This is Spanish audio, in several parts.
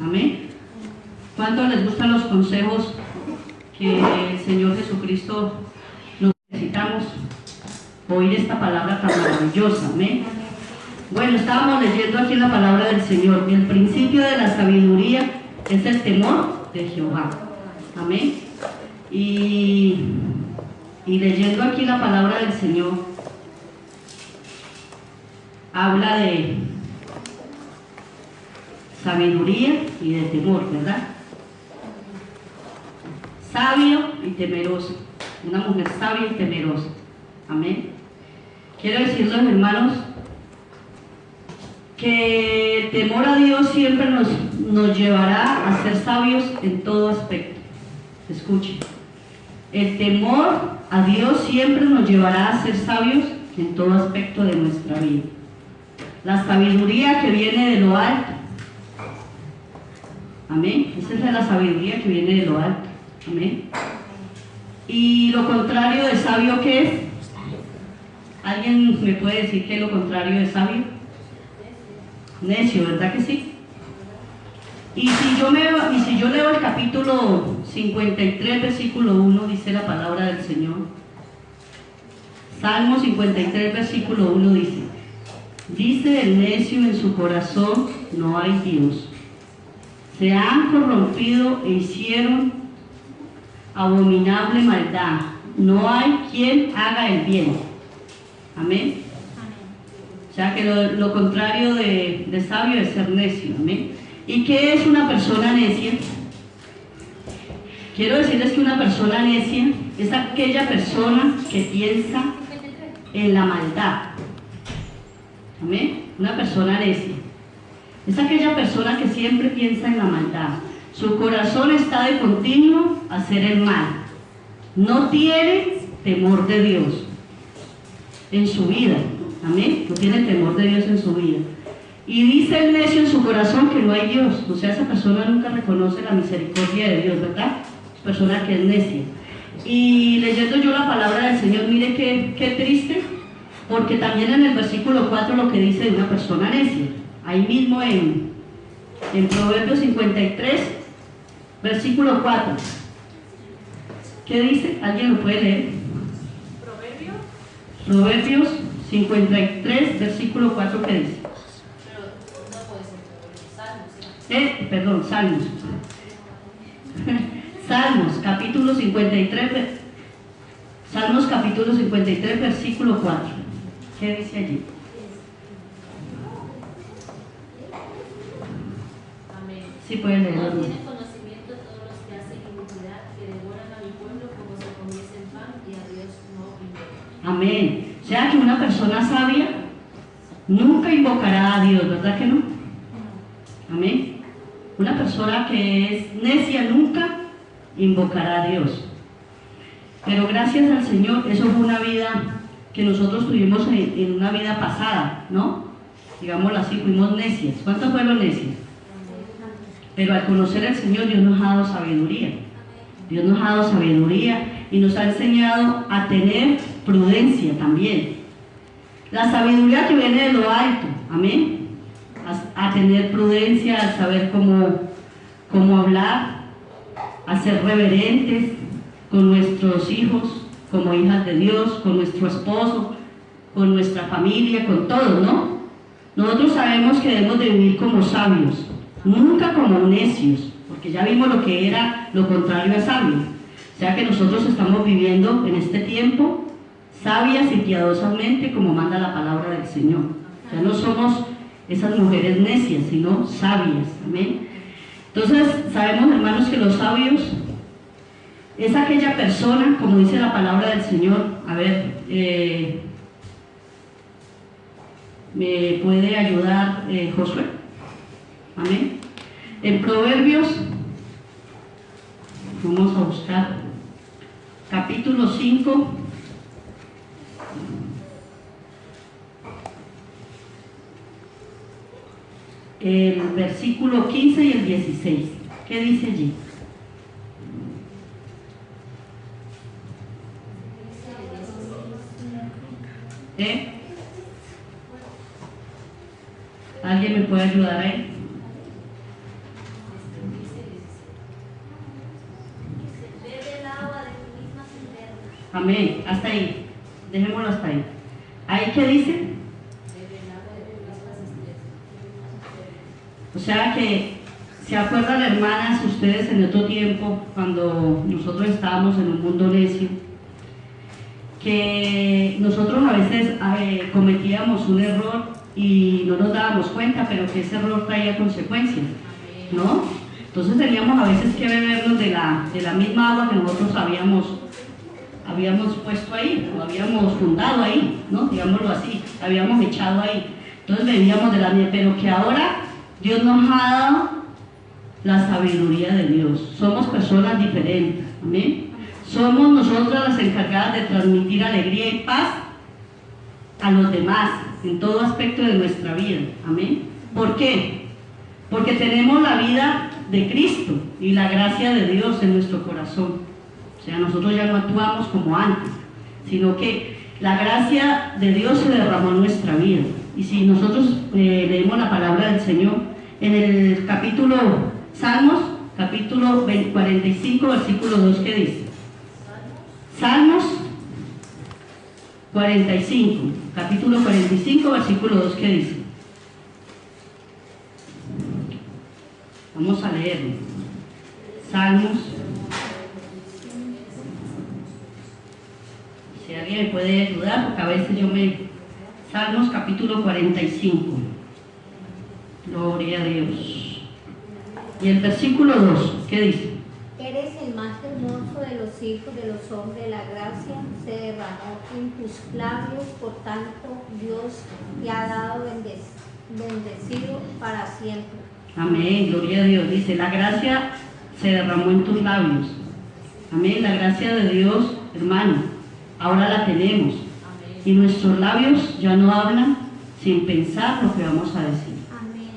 Amén. ¿Cuánto les gustan los consejos que el Señor Jesucristo nos necesitamos? Oír esta palabra tan maravillosa. Amén. Bueno, estábamos leyendo aquí la palabra del Señor. El principio de la sabiduría es el temor de Jehová. Amén. Y leyendo aquí la palabra del Señor, habla de sabiduría y de temor, ¿verdad? Sabio y temeroso. Una mujer sabia y temerosa. Amén. Quiero decirles, hermanos, que el temor a Dios siempre nos llevará a ser sabios en todo aspecto. Escuchen. El temor a Dios siempre nos llevará a ser sabios en todo aspecto de nuestra vida. La sabiduría que viene de lo alto. Amén. Esa es la sabiduría que viene de lo alto. Amén. Y lo contrario de sabio, ¿qué es? ¿Alguien me puede decir qué es lo contrario de sabio? Necio, ¿verdad que sí? Y si yo leo el capítulo 53, versículo 1, dice la palabra del Señor. Salmo 53, versículo 1 dice el necio en su corazón, no hay Dios. Se han corrompido e hicieron abominable maldad. No hay quien haga el bien. Amén. O sea que lo contrario de sabio es ser necio. Amén. ¿Y qué es una persona necia? Quiero decirles que una persona necia es aquella persona que piensa en la maldad. Amén. Una persona necia es aquella persona que siempre piensa en la maldad. Su corazón está de continuo a hacer el mal. No tiene temor de Dios en su vida. Amén. No tiene temor de Dios en su vida. Y dice el necio en su corazón que no hay Dios. O sea, esa persona nunca reconoce la misericordia de Dios, ¿verdad? Es persona que es necia. Y leyendo yo la palabra del Señor, mire qué triste, porque también en el versículo 4 lo que dice de una persona necia. Ahí mismo en Proverbios 53, versículo 4. ¿Qué dice? ¿Alguien lo puede leer? Proverbios 53, versículo 4, ¿qué dice? Perdón, Salmos. Salmos, capítulo 53, Salmos, capítulo 53, versículo 4. ¿Qué dice allí? Sí, pueden leerlo. No tienen conocimiento todos los que hacen iniquidad, que devoran a mi pueblo como si comiesen pan, y a Dios no invocan. Amén. O sea que una persona sabia nunca invocará a Dios, ¿verdad que no? Amén. Una persona que es necia nunca invocará a Dios. Pero gracias al Señor, eso fue una vida que nosotros tuvimos en una vida pasada, ¿no? Digámoslo así, fuimos necias. ¿Cuántos fueron necias? Pero al conocer al Señor, Dios nos ha dado sabiduría. Dios nos ha dado sabiduría y nos ha enseñado a tener prudencia también. La sabiduría que viene de lo alto, amén. A tener prudencia, a saber cómo hablar, a ser reverentes con nuestros hijos, como hijas de Dios, con nuestro esposo, con nuestra familia, con todos, ¿no? Nosotros sabemos que debemos de vivir como sabios, nunca como necios, porque ya vimos lo que era lo contrario a sabio. O sea que nosotros estamos viviendo en este tiempo sabias y piadosamente como manda la palabra del Señor. Ya no somos esas mujeres necias, sino sabias. Amén. Entonces sabemos, hermanos, que los sabios es aquella persona, como dice la palabra del Señor. A ver, ¿me puede ayudar Josué? Amén. En Proverbios, vamos a buscar capítulo 5, el versículo 15 y el 16. ¿Qué dice allí? ¿Alguien me puede ayudar ahí? Amén. Hasta ahí. Dejémoslo hasta ahí. ¿Ahí qué dice? O sea que, ¿se acuerdan, hermanas, ustedes en otro tiempo, cuando nosotros estábamos en un mundo necio, que nosotros a veces cometíamos un error y no nos dábamos cuenta, pero que ese error traía consecuencias, ¿no? Entonces teníamos a veces que bebernos de la misma agua que nosotros habíamos puesto ahí, o habíamos fundado ahí, ¿no? Digámoslo así, habíamos echado ahí. Entonces bebíamos de la miel, pero que ahora Dios nos ha dado la sabiduría de Dios. Somos personas diferentes, ¿amén? Somos nosotras las encargadas de transmitir alegría y paz a los demás en todo aspecto de nuestra vida, ¿amén? ¿Por qué? Porque tenemos la vida de Cristo y la gracia de Dios en nuestro corazón. O sea, nosotros ya no actuamos como antes, sino que la gracia de Dios se derramó en nuestra vida. Y si nosotros leemos la palabra del Señor en el capítulo Salmos, capítulo 45, versículo 2, ¿qué dice? Salmos 45, capítulo 45, versículo 2, ¿qué dice? Vamos a leerlo. Salmos. Si alguien me puede ayudar, porque a veces Salmos capítulo 45. Gloria a Dios. Y el versículo 2, ¿qué dice? Eres el más hermoso de los hijos de los hombres, la gracia se derramó en tus labios, por tanto Dios te ha dado bendecido para siempre. Amén, gloria a Dios. Dice, la gracia se derramó en tus labios. Amén, la gracia de Dios, hermano, ahora la tenemos. Amén. Y nuestros labios ya no hablan sin pensar lo que vamos a decir. Amén.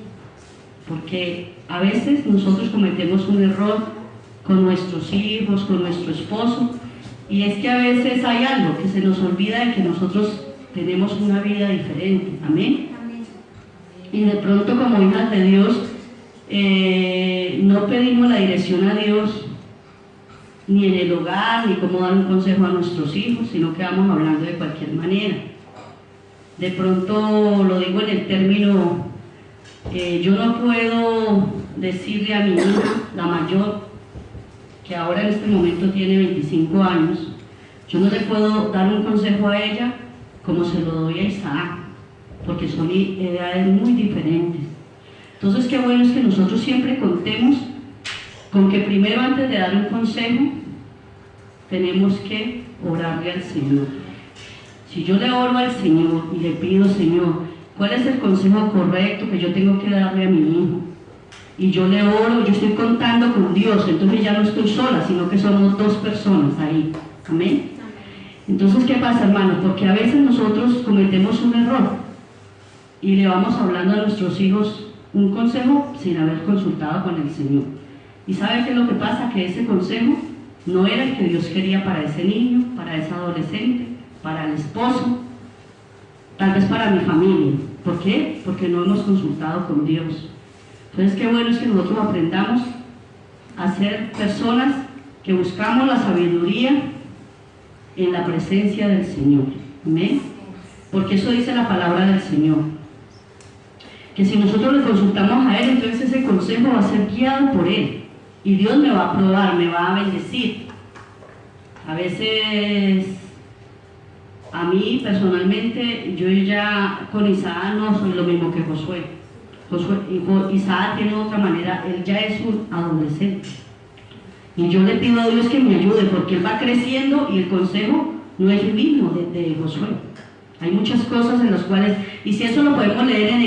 Porque a veces nosotros cometemos un error con nuestros hijos, con nuestro esposo, y es que a veces hay algo que se nos olvida de que nosotros tenemos una vida diferente. Amén. Amén. Y de pronto, como hijas de Dios, no pedimos la dirección a Dios ni en el hogar, ni cómo dar un consejo a nuestros hijos, sino que vamos hablando de cualquier manera. De pronto, lo digo en el término, yo no puedo decirle a mi hija, la mayor, que ahora en este momento tiene 25 años, yo no le puedo dar un consejo a ella como se lo doy a Isaac, porque son edades muy diferentes. Entonces, qué bueno es que nosotros siempre contemos con que primero, antes de dar un consejo, tenemos que orarle al Señor. Si yo le oro al Señor y le pido, Señor, ¿cuál es el consejo correcto que yo tengo que darle a mi hijo? Y yo le oro, yo estoy contando con Dios, entonces ya no estoy sola, sino que somos dos personas ahí. Amén. Entonces, ¿qué pasa, hermanos? Porque a veces nosotros cometemos un error y le vamos hablando a nuestros hijos un consejo sin haber consultado con el Señor. ¿Y sabe qué es lo que pasa? Que ese consejo no era el que Dios quería para ese niño, para ese adolescente, para el esposo, tal vez para mi familia. ¿Por qué? Porque no hemos consultado con Dios. Entonces, qué bueno es que nosotros aprendamos a ser personas que buscamos la sabiduría en la presencia del Señor. Amén. Porque eso dice la palabra del Señor. Que si nosotros le consultamos a Él, entonces ese consejo va a ser guiado por Él. Y Dios me va a aprobar, me va a bendecir. A veces, a mí personalmente, yo ya con Isaac no soy lo mismo que Josué. Isaac tiene otra manera, él ya es un adolescente. Y yo le pido a Dios que me ayude, porque él va creciendo y el consejo no es el mismo de Josué. Hay muchas cosas en las cuales, y si eso lo podemos leer en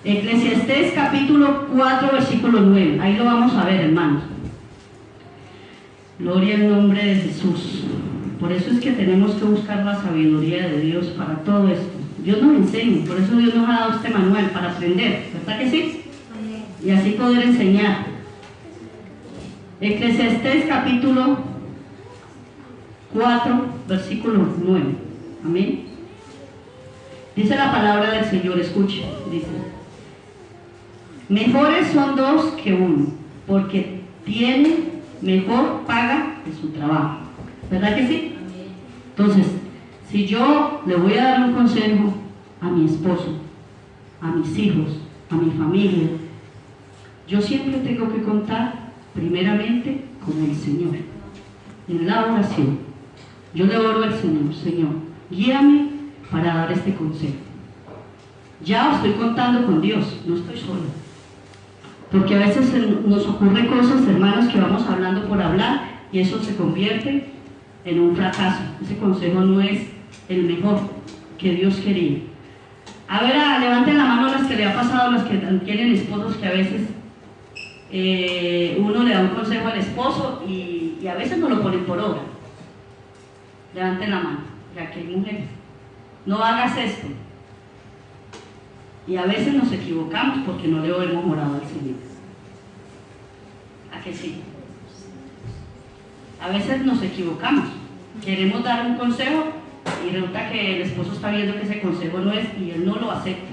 Eclesiastés capítulo 4, versículo 9, ahí lo vamos a ver, hermanos. Gloria al nombre de Jesús. Por eso es que tenemos que buscar la sabiduría de Dios para todo esto. Dios nos enseña, por eso Dios nos ha dado este manual para aprender, ¿verdad que sí? Amén. Y así poder enseñar. Eclesiastés capítulo 4, versículo 9. Amén. Dice la palabra del Señor, escuche, dice: mejores son dos que uno, porque tienen mejor paga de su trabajo. ¿Verdad que sí? Amén. Entonces, si yo le voy a dar un consejo a mi esposo, a mis hijos, a mi familia, yo siempre tengo que contar primeramente con el Señor, en la oración. Yo le oro al Señor: Señor, guíame para dar este consejo. Ya estoy contando con Dios, no estoy sola. Porque a veces nos ocurren cosas, hermanos, que vamos hablando por hablar y eso se convierte en un fracaso. Ese consejo no es el mejor que Dios quería. A ver, levanten la mano las que le ha pasado, las que tienen esposos, que a veces uno le da un consejo al esposo y a veces no lo ponen por obra. Levanten la mano, ya que hay mujeres. No hagas esto. Y a veces nos equivocamos porque no le hemos orado al Señor. ¿A que sí? A veces nos equivocamos. Queremos dar un consejo y resulta que el esposo está viendo que ese consejo no es y él no lo acepta.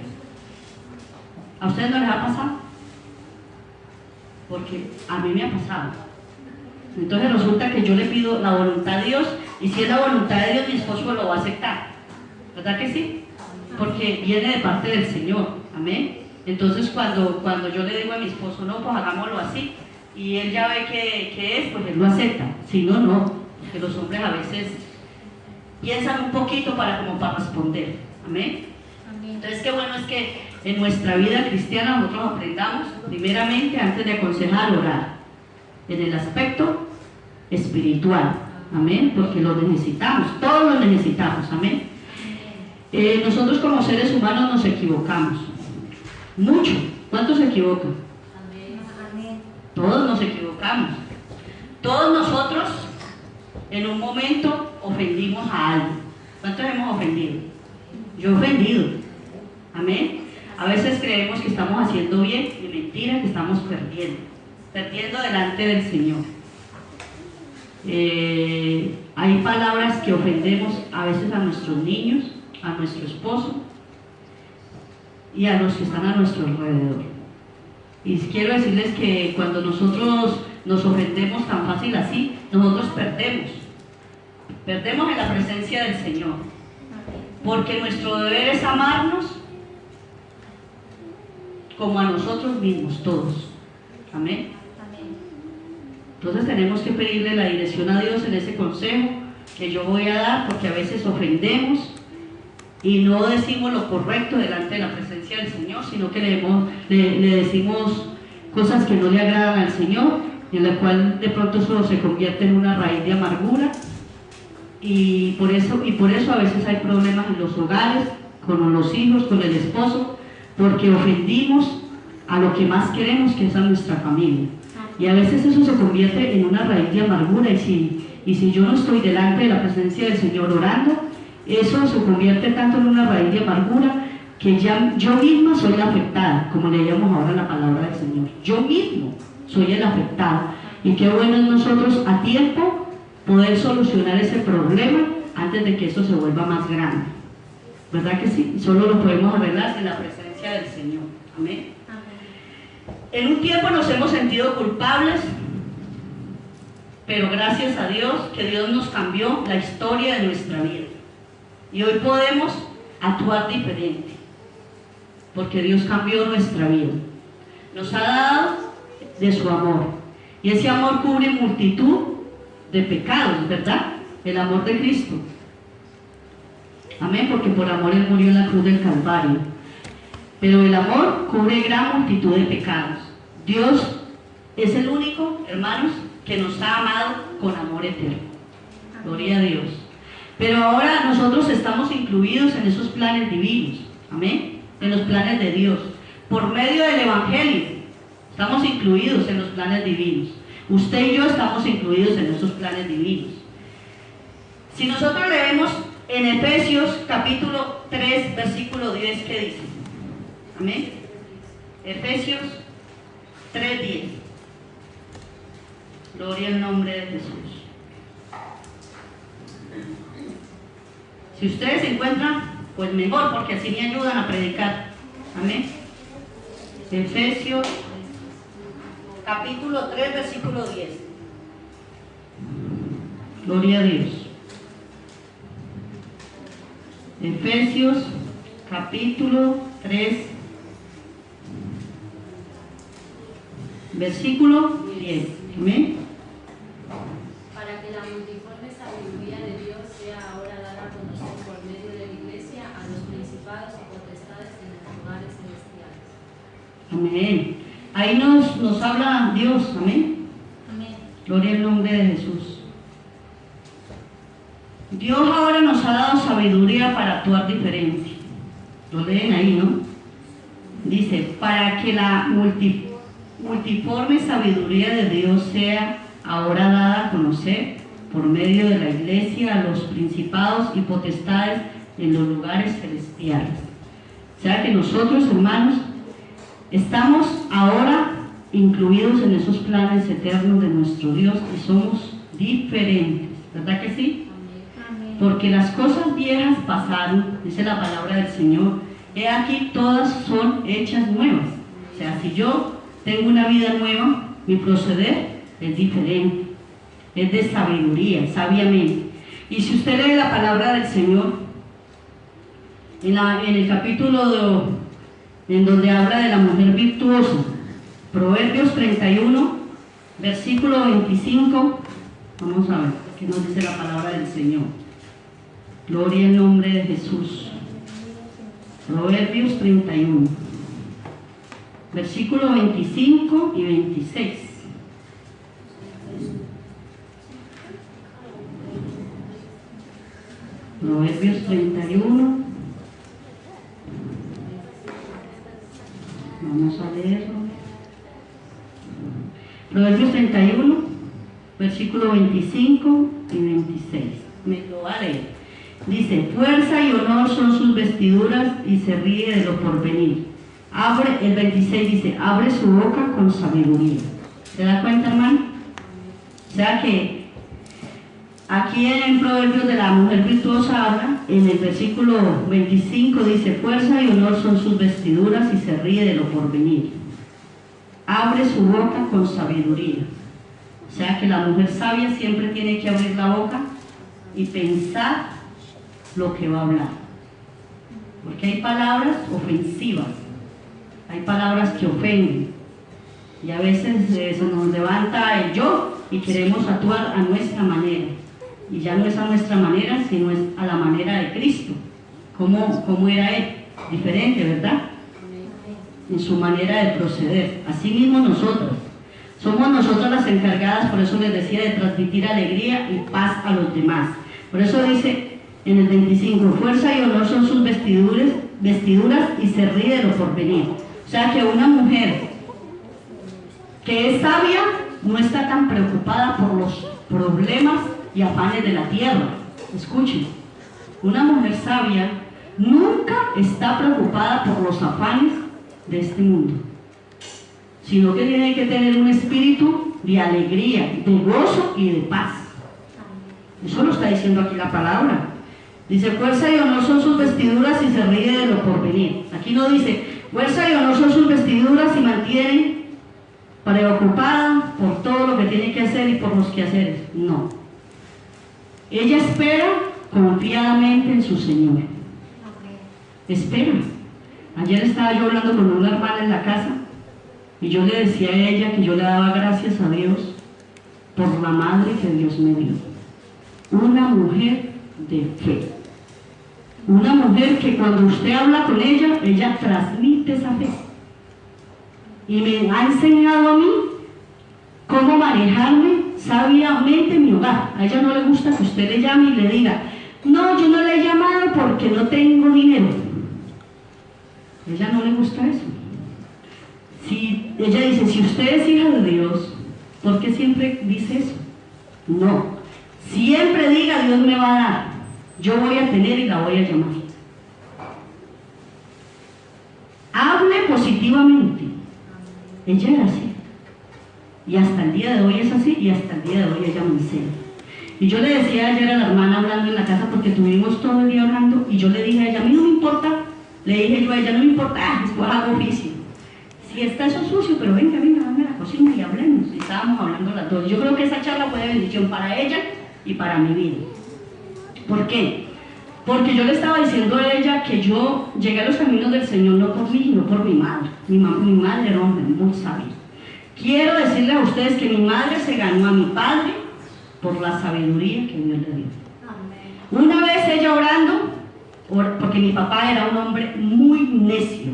¿A ustedes no les ha pasado? Porque a mí me ha pasado. Entonces resulta que yo le pido la voluntad de Dios y si es la voluntad de Dios, mi esposo lo va a aceptar. ¿Verdad que sí? Porque viene de parte del Señor. Amén. Entonces cuando yo le digo a mi esposo: no, pues hagámoslo así, y él ya ve que es, pues él lo acepta. Si no, no. Porque los hombres a veces piensan un poquito para responder. Amén. Entonces qué bueno es que en nuestra vida cristiana nosotros aprendamos primeramente, antes de aconsejar, orar en el aspecto espiritual. Amén. Porque lo necesitamos, todos lo necesitamos. Amén. Nosotros como seres humanos nos equivocamos mucho. ¿Cuántos se equivocan? Amén. Todos nos equivocamos. Todos nosotros en un momento ofendimos a alguien. ¿Cuántos hemos ofendido? Yo he ofendido. Amén. A veces creemos que estamos haciendo bien y mentira, que estamos perdiendo delante del Señor. Hay palabras que ofendemos a veces a nuestros niños, a nuestro esposo y a los que están a nuestro alrededor. Y quiero decirles que cuando nosotros nos ofendemos tan fácil así, nosotros perdemos en la presencia del Señor, porque nuestro deber es amarnos como a nosotros mismos, todos. Amén. Entonces tenemos que pedirle la dirección a Dios en ese consejo que yo voy a dar, porque a veces ofendemos y no decimos lo correcto delante de la presencia del Señor, sino que le decimos cosas que no le agradan al Señor, en la cual de pronto eso se convierte en una raíz de amargura, y por eso a veces hay problemas en los hogares, con los hijos, con el esposo, porque ofendimos a lo que más queremos, que es a nuestra familia, y a veces eso se convierte en una raíz de amargura, y si yo no estoy delante de la presencia del Señor orando, eso se convierte tanto en una raíz de amargura que ya yo misma soy la afectada, como leíamos ahora la palabra del Señor. Yo mismo soy el afectado. Y qué bueno es nosotros a tiempo poder solucionar ese problema antes de que eso se vuelva más grande. ¿Verdad que sí? Solo lo podemos arreglar en la presencia del Señor. Amén. En un tiempo nos hemos sentido culpables, pero gracias a Dios que Dios nos cambió la historia de nuestra vida. Y hoy podemos actuar diferente, porque Dios cambió nuestra vida. Nos ha dado de su amor. Y ese amor cubre multitud de pecados, ¿verdad? El amor de Cristo. Amén, porque por amor Él murió en la cruz del Calvario. Pero el amor cubre gran multitud de pecados. Dios es el único, hermanos, que nos ha amado con amor eterno. Gloria a Dios. Pero ahora nosotros estamos incluidos en esos planes divinos. Amén. En los planes de Dios. Por medio del Evangelio estamos incluidos en los planes divinos. Usted y yo estamos incluidos en esos planes divinos. Si nosotros leemos en Efesios capítulo 3 versículo 10, ¿qué dice? Amén. Efesios 3:10. Gloria al nombre de Jesús. Si ustedes se encuentran, pues mejor, porque así me ayudan a predicar. Amén. Efesios capítulo 3 versículo 10. Gloria a Dios. Efesios capítulo 3, versículo 10. Amén. Para que la multiforme sabiduría de Dios sea ahora dada a conocer por medio de la Iglesia a los principados y potestades en los lugares celestiales. Amén. Ahí nos habla Dios. Amén. Amén. Gloria al nombre de Jesús. Dios ahora nos ha dado sabiduría para actuar diferente. Lo leen ahí, ¿no? Dice, para que la multiforme sabiduría de Dios sea ahora dada a conocer por medio de la Iglesia a los principados y potestades en los lugares celestiales. O sea que nosotros, hermanos, estamos ahora incluidos en esos planes eternos de nuestro Dios y somos diferentes. ¿Verdad que sí? Amén. Porque las cosas viejas pasaron, dice la palabra del Señor. He aquí todas son hechas nuevas. O sea, si yo tengo una vida nueva, mi proceder es diferente, es de sabiduría, sabiamente. Y si usted lee la palabra del Señor, en el capítulo en donde habla de la mujer virtuosa, Proverbios 31, versículo 25, vamos a ver qué nos dice la palabra del Señor. Gloria al nombre de Jesús. Proverbios 31, versículo 25 y 26. Proverbios 31. Vamos a leerlo. Proverbios 31, versículo 25 y 26. Me lo va a leer. Dice, fuerza y honor son sus vestiduras y se ríe de lo porvenir. El 26 dice, abre su boca con sabiduría. ¿Se da cuenta, hermano? O sea que aquí en Proverbios de la mujer virtuosa habla, en el versículo 25 dice, fuerza y honor son sus vestiduras y se ríe de lo porvenir. Abre su boca con sabiduría. O sea que la mujer sabia siempre tiene que abrir la boca y pensar lo que va a hablar. Porque hay palabras ofensivas, hay palabras que ofenden. Y a veces se nos levanta el yo y queremos actuar a nuestra manera. Y ya no es a nuestra manera, sino es a la manera de Cristo. ¿Cómo era Él? Diferente, ¿verdad? En su manera de proceder. Así mismo nosotros. Somos nosotras las encargadas, por eso les decía, de transmitir alegría y paz a los demás. Por eso dice en el 25, fuerza y honor son sus vestiduras y se ríe de lo porvenir. O sea que una mujer que es sabia no está tan preocupada por los problemas y afanes de la tierra. Escuchen, una mujer sabia nunca está preocupada por los afanes de este mundo, sino que tiene que tener un espíritu de alegría, de gozo y de paz. Eso lo está diciendo aquí la palabra. Dice, fuerza y honor son sus vestiduras y se ríe de lo porvenir. Aquí no dice, fuerza y honor son sus vestiduras y mantienen preocupada por todo lo que tiene que hacer y por los quehaceres. No. Ella espera confiadamente en su Señor. Espera. Ayer estaba yo hablando con una hermana en la casa y yo le decía a ella que yo le daba gracias a Dios por la madre que Dios me dio. Una mujer de fe. Una mujer que cuando usted habla con ella, ella transmite esa fe. Y me ha enseñado a mí cómo manejarme sabiamente en mi hogar. A ella no le gusta que usted le llame y le diga, no, yo no le he llamado porque no tengo dinero. A ella no le gusta eso. Si ella dice, si usted es hija de Dios, ¿por qué siempre dice eso? No. Siempre diga, Dios me va a dar. Yo voy a tener y la voy a llamar. Hable positivamente. Ella era así. Y hasta el día de hoy es así y hasta el día de hoy ella me enseña. Y yo le decía ayer a la hermana hablando en la casa porque estuvimos todo el día hablando y yo le dije a ella, a mí no me importa, le dije yo a ella, no me importa, después hago oficio. Si está eso sucio, pero venga a la cocina y hablemos. Y estábamos hablando las dos. Yo creo que esa charla fue de bendición para ella y para mi vida. ¿Por qué? Porque yo le estaba diciendo a ella que yo llegué a los caminos del Señor no por mí, sino por mi madre. Mi madre era un hombre muy sabio. Quiero decirles a ustedes que mi madre se ganó a mi padre por la sabiduría que Dios le dio. Una vez ella orando, porque mi papá era un hombre muy necio.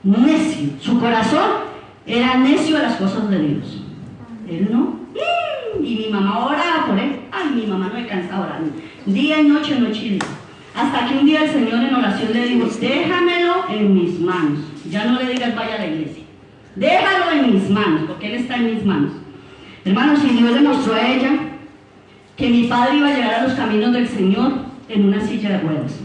Necio. Su corazón era necio a las cosas de Dios. Él no. Y mi mamá oraba por él. Ay, mi mamá no me cansa orar. Día y noche, noche y día. Hasta que un día el Señor en oración le dijo, déjamelo en mis manos. Ya no le digas vaya a la iglesia. Déjalo en mis manos, porque Él está en mis manos. Hermanos, y Dios le mostró a ella que mi padre iba a llegar a los caminos del Señor en una silla de ruedas.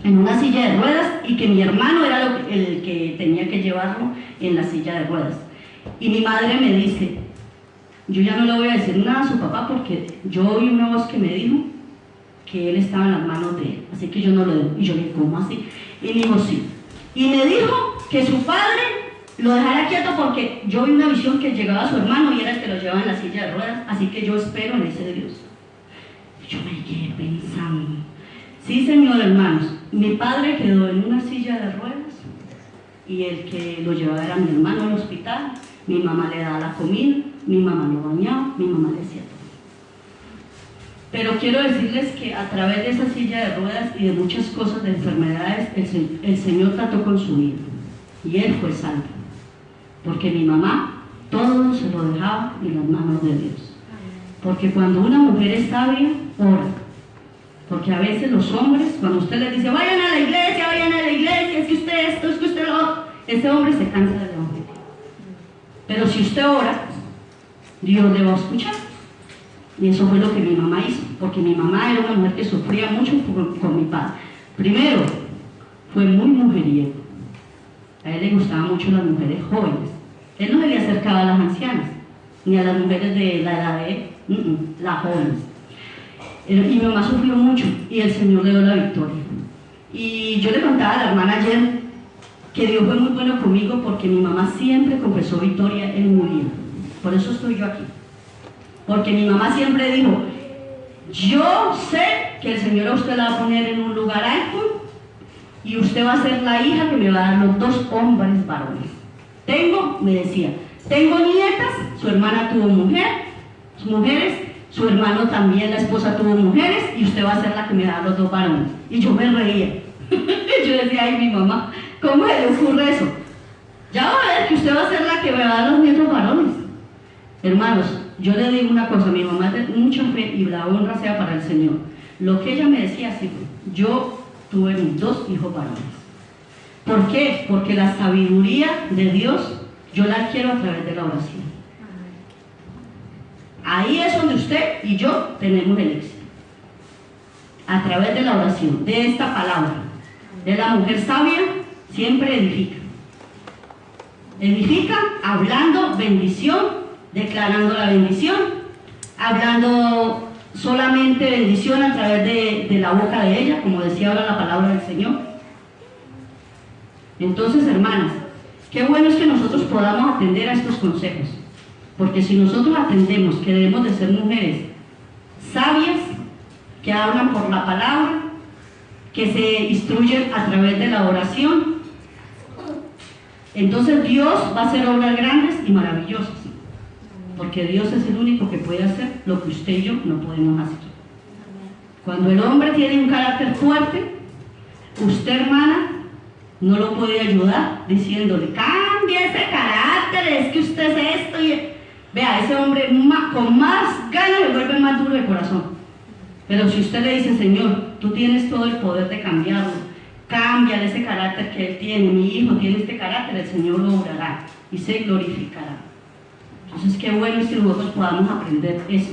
En una silla de ruedas, y que mi hermano era el que tenía que llevarlo en la silla de ruedas. Y mi madre me dice, yo ya no le voy a decir nada a su papá porque yo oí una voz que me dijo que él estaba en las manos de él, así que yo no lo digo. Y yo le dije, ¿cómo así? Y me dijo, sí. Y me dijo que su padre lo dejara quieto porque yo vi una visión que llegaba a su hermano y era el que lo llevaba en la silla de ruedas, así que yo espero en ese Dios. Y yo me quedé pensando, sí, Señor, hermanos, mi padre quedó en una silla de ruedas y el que lo llevaba era mi hermano al hospital. Mi mamá le daba la comida, mi mamá lo bañaba, mi mamá le hacía todo. Pero quiero decirles que a través de esa silla de ruedas y de muchas cosas de enfermedades, el Señor trató con su vida y él fue salvo. Porque mi mamá todo se lo dejaba en las manos de Dios. Porque cuando una mujer es sabia, ora. Porque a veces los hombres, cuando usted les dice, vayan a la iglesia, es que usted esto, es que usted lo otro, ese hombre se cansa de la mujer. Pero si usted ora, Dios le va a escuchar. Y eso fue lo que mi mamá hizo, porque mi mamá era una mujer que sufría mucho con mi padre. Primero, fue muy mujeriego. A él le gustaban mucho las mujeres jóvenes. Él no se le acercaba a las ancianas, ni a las mujeres de la edad de él, las jóvenes. Y mi mamá sufrió mucho, y el Señor le dio la victoria. Y yo le contaba a la hermana ayer que Dios fue muy bueno conmigo, porque mi mamá siempre confesó victoria en mi vida. Por eso estoy yo aquí. Porque mi mamá siempre dijo, yo sé que el Señor a usted la va a poner en un lugar alto y usted va a ser la hija que me va a dar los 2 hombres varones. Me decía, tengo nietas, su hermana tuvo mujeres, su hermano también, la esposa tuvo mujeres, y usted va a ser la que me da los 2 varones. Y yo me reía. Yo decía, ay, mi mamá, ¿cómo se le ocurre eso? Ya va a ver que usted va a ser la que me va a dar los nietos varones. Hermanos, yo le digo una cosa, mi mamá tiene mucha fe y la honra sea para el Señor. Lo que ella me decía así fue, yo tuve mis 2 hijos varones. ¿Por qué? Porque la sabiduría de Dios yo la adquiero a través de la oración. Ahí es donde usted y yo tenemos el éxito. A través de la oración, de esta palabra. De la mujer sabia siempre edifica. Edifica hablando bendición, declarando la bendición, hablando solamente bendición a través de la boca de ella, como decía ahora la palabra del Señor. Entonces, hermanas, qué bueno es que nosotros podamos atender a estos consejos, porque si nosotros atendemos que debemos de ser mujeres sabias, que hablan por la palabra, que se instruyen a través de la oración, entonces Dios va a hacer obras grandes y maravillosas. Porque Dios es el único que puede hacer lo que usted y yo no podemos hacer. Cuando el hombre tiene un carácter fuerte, usted, hermana, no lo puede ayudar diciéndole, cambia ese carácter, es que usted es esto. Vea, ese hombre con más ganas le vuelve más duro de corazón. Pero si usted le dice, Señor, tú tienes todo el poder de cambiarlo, cámbiale ese carácter que él tiene, mi hijo tiene este carácter, el Señor lo obrará y se glorificará. Entonces, qué bueno es que nosotros podamos aprender eso.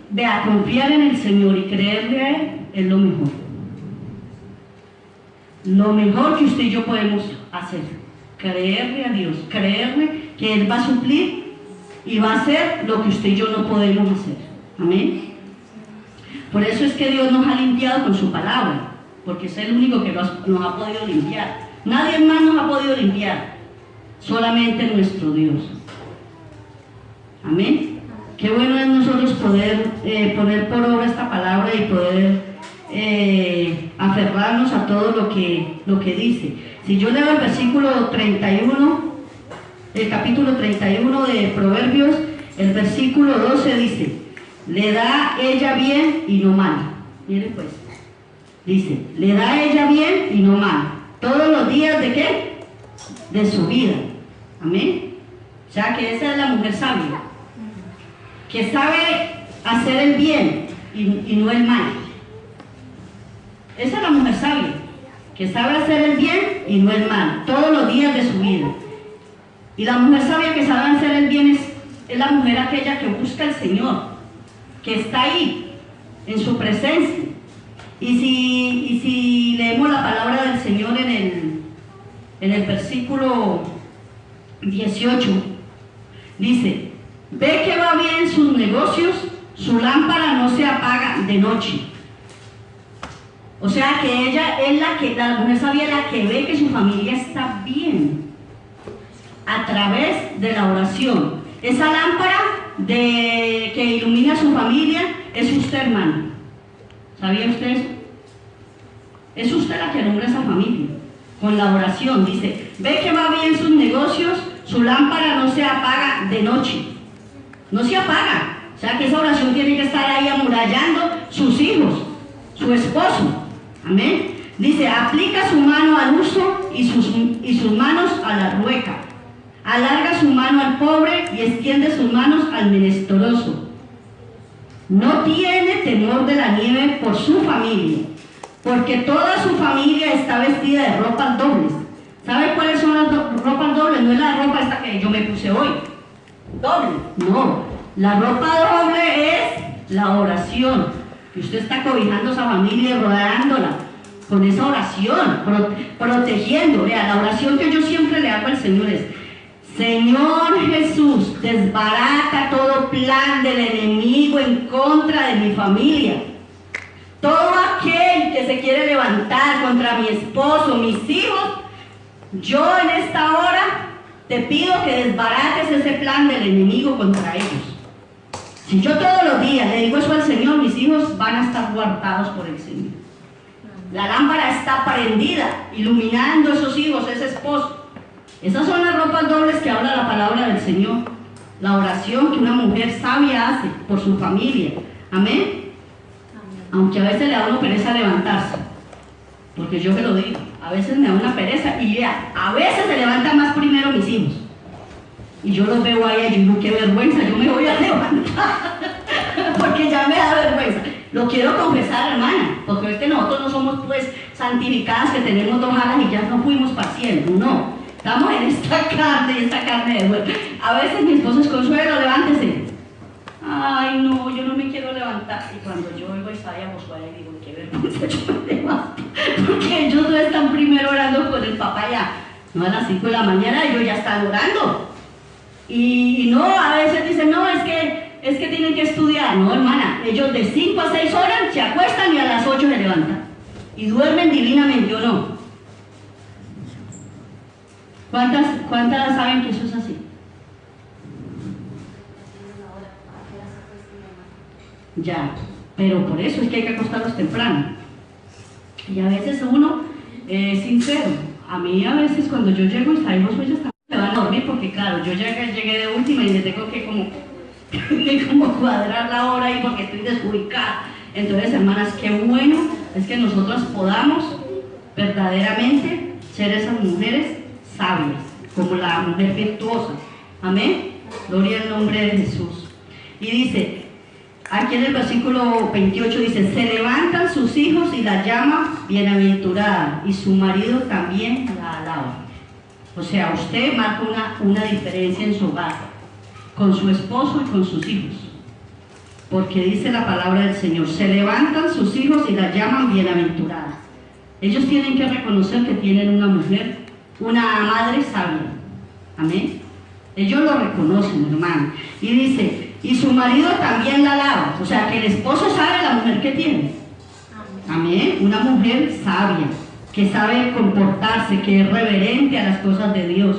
Vea, confiar en el Señor y creerle a Él es lo mejor. Lo mejor que usted y yo podemos hacer. Creerle a Dios, creerle que Él va a suplir y va a hacer lo que usted y yo no podemos hacer. Amén. Por eso es que Dios nos ha limpiado con su palabra, porque es el único que nos ha podido limpiar. Nadie más nos ha podido limpiar. Solamente nuestro Dios. Amén. Qué bueno es nosotros poder poner por obra esta palabra y poder aferrarnos a todo lo que dice. Si yo leo el versículo 31, el capítulo 31 de Proverbios, el versículo 12 dice: le da ella bien y no mal. Miren pues, dice, le da ella bien y no mal, todos los días ¿de qué? De su vida. Amén. O sea que esa es la mujer sabia, que sabe hacer el bien y no el mal. Esa es la mujer sabia, que sabe hacer el bien y no el mal, todos los días de su vida. Y la mujer sabia que sabe hacer el bien es la mujer aquella que busca al Señor, que está ahí, en su presencia. Y si leemos la palabra del Señor en el versículo 18, dice: ve que va bien sus negocios, su lámpara no se apaga de noche. O sea que ella es la mujer sabia es la que ve que su familia está bien a través de la oración. Esa lámpara que ilumina a su familia es usted, hermano. ¿Sabía usted eso? Es usted la que alumbra esa familia con la oración. Dice: ve que va bien sus negocios, su lámpara no se apaga de noche. No se apaga. O sea que esa oración tiene que estar ahí amurallando sus hijos, su esposo. Amén. Dice: aplica su mano al uso y sus manos a la rueca. Alarga su mano al pobre y extiende sus manos al menesteroso. No tiene temor de la nieve por su familia, porque toda su familia está vestida de ropas dobles. ¿Sabe cuáles son las ropas dobles? No es la ropa esta que yo me puse hoy. Doble. No. La ropa doble es la oración. Y usted está cobijando a esa familia y rodeándola con esa oración, protegiendo. Vea, la oración que yo siempre le hago al Señor es: Señor Jesús, desbarata todo plan del enemigo en contra de mi familia. Todo aquel que se quiere levantar contra mi esposo, mis hijos, yo en esta hora te pido que desbarates ese plan del enemigo contra ellos. Si yo todos los días le digo eso al Señor, mis hijos van a estar guardados por el Señor. La lámpara está prendida, iluminando a esos hijos, ese esposo. Esas son las ropas dobles que habla la palabra del Señor. La oración que una mujer sabia hace por su familia. Amén. Aunque a veces le da una pereza levantarse, porque yo me lo digo, a veces me da una pereza y vea, a veces se levantan más primero mis hijos. Y yo los veo ahí y digo: qué vergüenza, yo me voy a levantar, porque ya me da vergüenza. Lo quiero confesar, hermana, porque es que nosotros no somos pues santificadas que tenemos 2 alas y ya no fuimos para el cielo, no. Estamos en esta carne de huevo. A veces mi esposo es: Consuelo, levántese. Ay, no, yo no me quiero levantar. Y cuando yo oigo a Isaías Josué, digo: qué vergüenza, yo me levanto. Porque ellos no están primero orando con el papá ya. No, a las 5 de la mañana ellos ya están orando. Y no, a veces dicen: no, es que tienen que estudiar. No, hermana, ellos de 5 a 6 horas se acuestan y a las 8 se levantan. Y duermen divinamente, ¿o no? ¿Cuántas saben que eso es así? Ya, pero por eso es que hay que acostarlos temprano. Y a veces uno es sincero. A mí a veces cuando yo llego y salimos, pues ya están, me van a dormir porque claro, yo llegué de última y le tengo que como cuadrar la hora ahí porque estoy desubicada. Entonces, hermanas, qué bueno es que nosotros podamos verdaderamente ser esas mujeres sabias, como la mujer virtuosa. Amén. Gloria al nombre de Jesús. Y dice, aquí en el versículo 28 dice: se levantan sus hijos y la llaman bienaventurada, y su marido también la alaba. O sea, usted marca una diferencia en su hogar, con su esposo y con sus hijos. Porque dice la palabra del Señor: se levantan sus hijos y la llaman bienaventurada. Ellos tienen que reconocer que tienen una mujer, una madre sabia. Amén. Ellos lo reconocen, hermano. Y dice: y su marido también la alaba. O sea, que el esposo sabe la mujer que tiene. Amén. Una mujer sabia, que sabe comportarse, que es reverente a las cosas de Dios.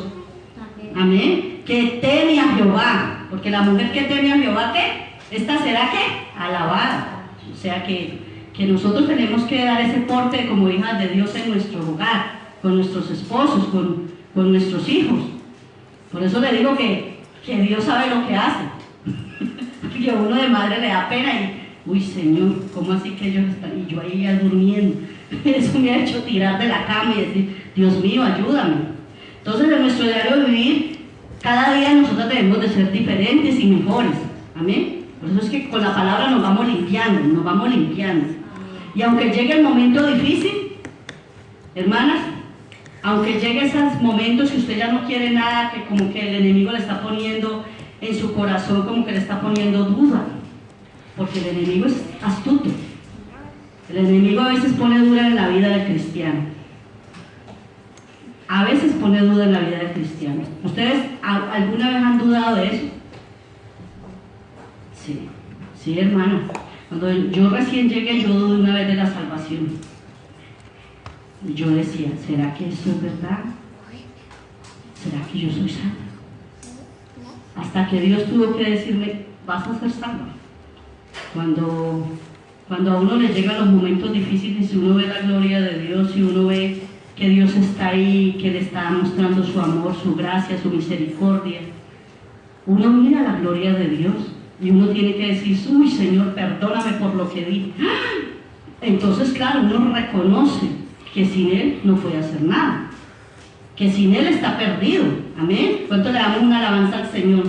Amén. Que teme a Jehová. porque la mujer que teme a Jehová, ¿qué? Esta será, ¿qué? Alabada. O sea que nosotros tenemos que dar ese porte como hijas de Dios en nuestro hogar, con nuestros esposos, con nuestros hijos. Por eso le digo que Dios sabe lo que hace. Porque a uno de madre le da pena y, uy Señor, ¿cómo así que ellos están? Y yo ahí ya durmiendo. Eso me ha hecho tirar de la cama y decir, Dios mío, ayúdame. Entonces en nuestro diario vivir, cada día nosotros debemos de ser diferentes y mejores. Amén. Por eso es que con la palabra nos vamos limpiando, nos vamos limpiando. Y aunque llegue el momento difícil, hermanas, aunque llegue esos momentos que usted ya no quiere nada, que como que el enemigo le está poniendo en su corazón, como que le está poniendo duda, porque el enemigo es astuto. El enemigo a veces pone duda en la vida del cristiano. A veces pone duda en la vida del cristiano. ¿Ustedes alguna vez han dudado de eso? Sí, hermano. Cuando yo recién llegué, yo dudé una vez de la salvación. Yo decía, ¿será que eso es verdad? ¿Será que yo soy santa? Hasta que Dios tuvo que decirme, vas a ser salva. Cuando a uno le llegan los momentos difíciles, y uno ve la gloria de Dios, y uno ve que Dios está ahí, que le está mostrando su amor, su gracia, su misericordia, uno mira la gloria de Dios, y uno tiene que decir, uy Señor, perdóname por lo que di. Entonces, claro, uno reconoce que sin Él no puede hacer nada, que sin Él está perdido. Amén. ¿Cuánto le damos una alabanza al Señor?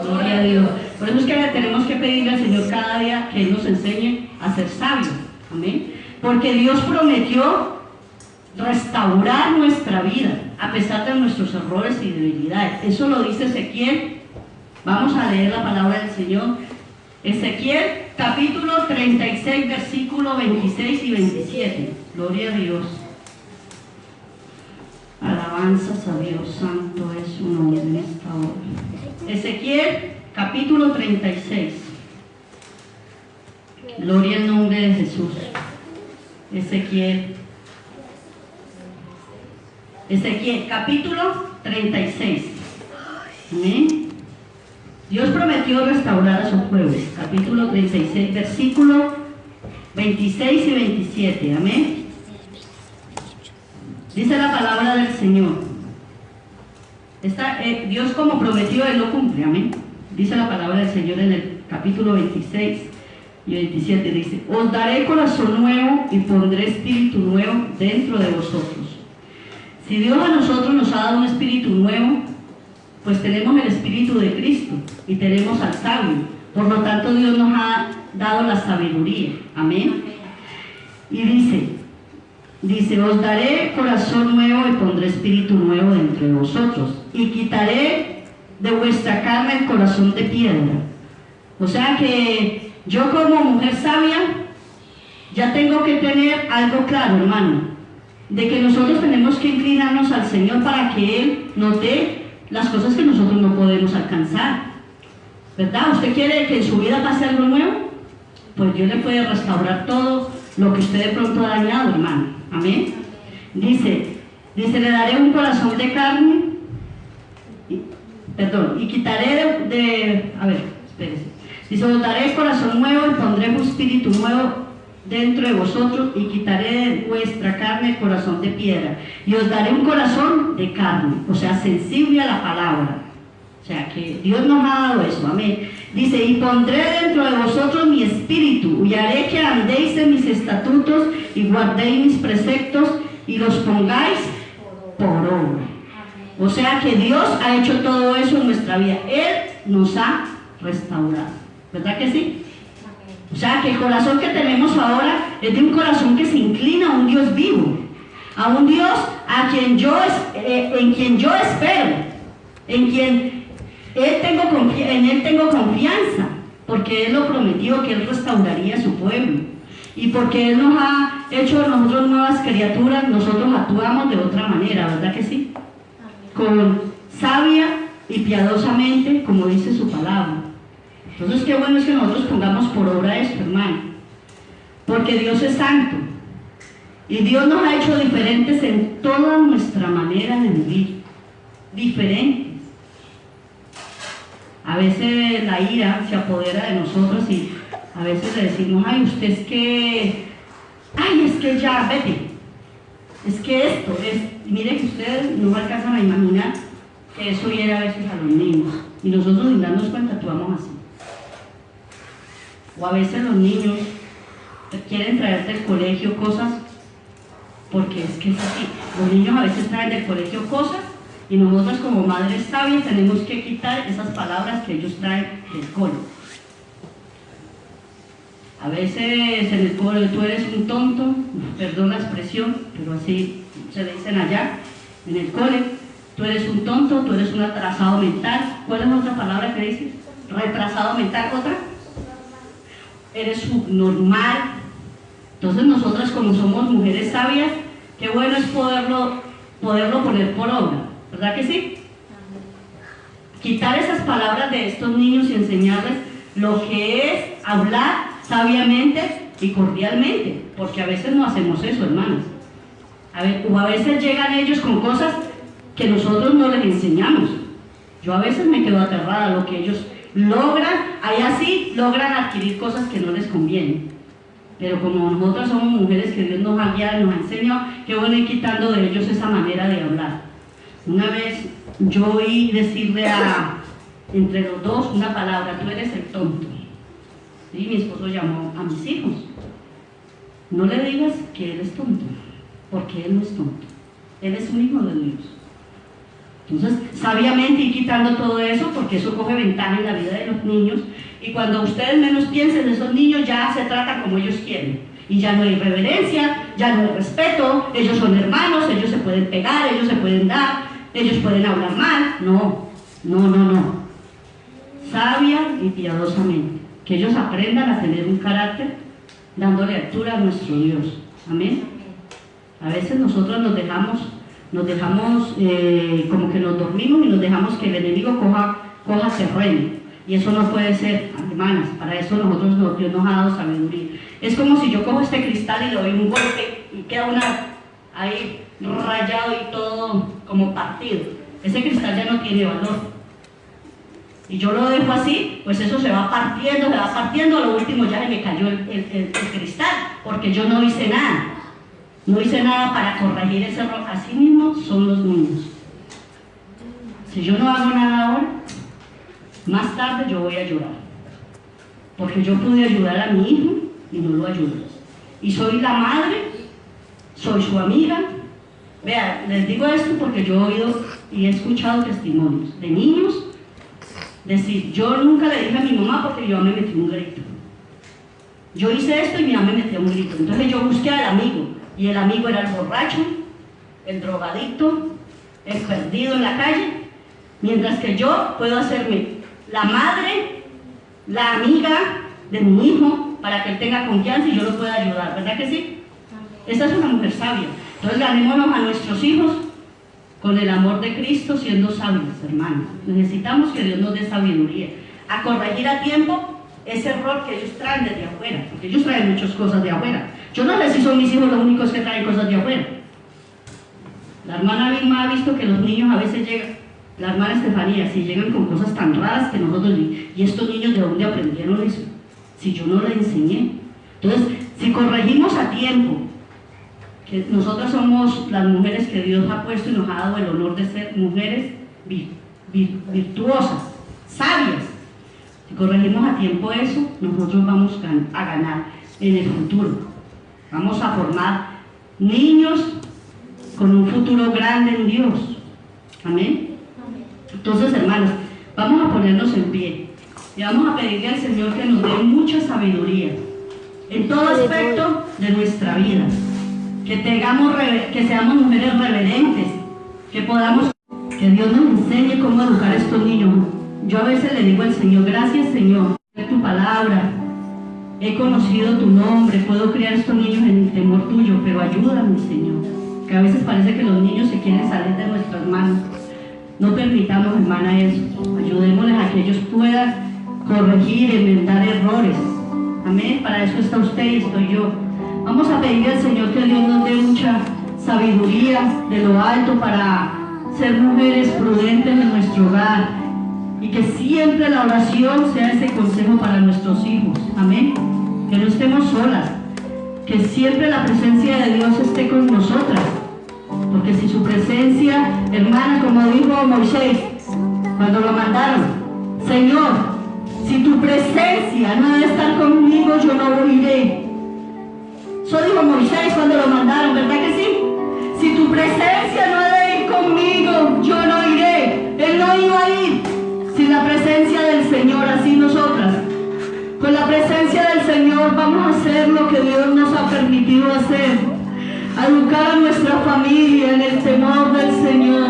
Gloria a Dios. Por eso es que tenemos que pedirle al Señor cada día que Él nos enseñe a ser sabios. Amén. Porque Dios prometió restaurar nuestra vida a pesar de nuestros errores y debilidades. Eso lo dice Ezequiel. Vamos a leer la palabra del Señor. Ezequiel capítulo 36, versículos 26 y 27. Gloria a Dios. Alabanzas a Dios, santo es su nombre en esta hora. Ezequiel capítulo 36. Gloria al nombre de Jesús. Ezequiel capítulo 36. Amén. Dios prometió restaurar a su pueblo. Capítulo 36, versículo 26 y 27. Amén. Dice la palabra del Señor. Dios como prometió, Él lo cumple. Amén. Dice la palabra del Señor en el capítulo 26 y 27. Dice, os daré corazón nuevo y pondré espíritu nuevo dentro de vosotros. Si Dios a nosotros nos ha dado un espíritu nuevo, pues tenemos el espíritu de Cristo y tenemos al sabio. Por lo tanto, Dios nos ha dado la sabiduría. Amén. Y dice, os daré corazón nuevo y pondré espíritu nuevo dentro de vosotros. Y quitaré de vuestra carne el corazón de piedra. O sea que yo como mujer sabia ya tengo que tener algo claro, hermano, de que nosotros tenemos que inclinarnos al Señor para que Él nos dé las cosas que nosotros no podemos alcanzar, ¿verdad? ¿Usted quiere que en su vida pase algo nuevo? Pues Dios le puede restaurar todo lo que usted de pronto ha dañado, hermano. Amén. Dice, le daré un corazón de carne, y quitaré espérese. Dice, os daré corazón nuevo y pondré un espíritu nuevo dentro de vosotros y quitaré de vuestra carne el corazón de piedra y os daré un corazón de carne, o sea, sensible a la palabra. O sea, que Dios nos ha dado eso, amén. Dice, y pondré dentro de vosotros mi espíritu y haré que andéis en mis estatutos y guardéis mis preceptos y los pongáis por obra. O sea que Dios ha hecho todo eso en nuestra vida. Él nos ha restaurado, ¿verdad que sí? O sea que el corazón que tenemos ahora es de un corazón que se inclina a un Dios vivo, a un Dios en quien yo espero, en Él tengo confianza, porque Él lo prometió que Él restauraría a su pueblo. Y porque Él nos ha hecho a nosotros nuevas criaturas, nosotros actuamos de otra manera, ¿verdad que sí? Con sabia y piadosamente, como dice su palabra. Entonces, qué bueno es que nosotros pongamos por obra esto, hermano. Porque Dios es santo. Y Dios nos ha hecho diferentes en toda nuestra manera de vivir. Diferentes. A veces la ira se apodera de nosotros y a veces le decimos, ay, usted es que, ay, es que ya, vete, es que esto es, mire que ustedes no alcanzan a imaginar que eso hiere a veces a los niños y nosotros sin darnos cuenta actuamos así. O a veces los niños quieren traerte del colegio cosas porque es que es así. Los niños a veces traen del colegio cosas y nosotros como madres sabias tenemos que quitar esas palabras que ellos traen del cole. A veces en el cole tú eres un tonto, perdón la expresión, pero así se le dicen allá, en el cole, tú eres un tonto, tú eres un atrasado mental. ¿Cuál es otra palabra que dices? Retrasado mental, ¿otra? Eres subnormal. Entonces nosotras como somos mujeres sabias, qué bueno es poderlo poner por obra, ¿verdad que sí? Quitar esas palabras de estos niños y enseñarles lo que es hablar sabiamente y cordialmente, porque a veces no hacemos eso, hermanas. O a veces llegan ellos con cosas que nosotros no les enseñamos. Yo a veces me quedo aterrada, lo que ellos logran, ahí así logran adquirir cosas que no les convienen. Pero como nosotros somos mujeres que Dios nos ha guiado, nos ha enseñado, qué bueno ir quitando de ellos esa manera de hablar. Una vez yo oí decirle entre los dos una palabra, tú eres el tonto. Y mi esposo llamó a mis hijos. No le digas que él es tonto, porque él no es tonto. Él es un hijo de Dios. Entonces, sabiamente ir quitando todo eso, porque eso coge ventaja en la vida de los niños, y cuando ustedes menos piensen, esos niños ya se tratan como ellos quieren, y ya no hay reverencia, ya no hay respeto, ellos son hermanos, ellos se pueden pegar, ellos se pueden dar, ellos pueden hablar mal. No. Sabia y piadosamente, que ellos aprendan a tener un carácter, dándole altura a nuestro Dios. Amén. A veces nosotros nos dejamos como que nos dormimos y nos dejamos que el enemigo coja terreno, y eso no puede ser, hermanas. Para eso Dios nos ha dado sabiduría. Es como si yo cojo este cristal y le doy un golpe y queda ahí rayado y todo como partido. Ese cristal ya no tiene valor, y yo lo dejo así, pues eso se va partiendo, a lo último ya se me cayó el cristal, porque yo no hice nada. No hice nada para corregir ese error. Así mismo son los niños. Si yo no hago nada ahora, más tarde yo voy a llorar, porque yo pude ayudar a mi hijo y no lo ayudo. Y soy la madre, soy su amiga. Vean, les digo esto porque yo he oído y he escuchado testimonios de niños decir, yo nunca le dije a mi mamá porque mi mamá me metió un grito. Yo hice esto y mi mamá me metió un grito. Entonces yo busqué al amigo, y el amigo era el borracho, el drogadicto, el perdido en la calle, mientras que yo puedo hacerme la madre, la amiga de mi hijo, para que él tenga confianza y yo lo pueda ayudar, ¿verdad que sí? Esa es una mujer sabia. Entonces ganémonos a nuestros hijos con el amor de Cristo, siendo sabios, hermanos. Necesitamos que Dios nos dé sabiduría, a corregir a tiempo ese error que ellos traen desde afuera, porque ellos traen muchas cosas de afuera. Yo no sé si son mis hijos los únicos que traen cosas de afuera. La hermana Vilma ha visto que los niños a veces llegan, la hermana Estefanía, si llegan con cosas tan raras que nosotros, y estos niños de dónde aprendieron eso, si yo no les enseñé. Entonces, si corregimos a tiempo, que nosotras somos las mujeres que Dios ha puesto y nos ha dado el honor de ser mujeres virtuosas, sabias. Si corregimos a tiempo eso, nosotros vamos a ganar en el futuro. Vamos a formar niños con un futuro grande en Dios. Amén. Entonces, hermanos, vamos a ponernos en pie y vamos a pedirle al Señor que nos dé mucha sabiduría en todo aspecto de nuestra vida. Que seamos mujeres reverentes, que Dios nos enseñe cómo educar a estos niños. Yo a veces le digo al Señor, gracias Señor, por tu palabra, he conocido tu nombre, puedo criar a estos niños en el temor tuyo, pero ayúdame Señor, que a veces parece que los niños se quieren salir de nuestras manos. No permitamos, hermana, eso. Ayudémosles a que ellos puedan corregir, enmendar errores. Amén. Para eso está usted y estoy yo. Vamos a pedirle al Señor que Dios nos dé mucha sabiduría de lo alto para ser mujeres prudentes en nuestro hogar, y que siempre la oración sea ese consejo para nuestros hijos. Amén. Que no estemos solas, que siempre la presencia de Dios esté con nosotras, porque si su presencia, hermana, como dijo Moisés cuando lo mandaron, Señor, si tu presencia no debe estar conmigo, yo no iré. Eso dijo Moisés cuando lo mandaron, ¿verdad que sí? Si tu presencia no debe ir conmigo, yo no iré. Él no iba a ir sin la presencia del Señor. Así nosotras, con la presencia del Señor, vamos a hacer lo que Dios nos ha permitido hacer, a educar a nuestra familia en el temor del Señor,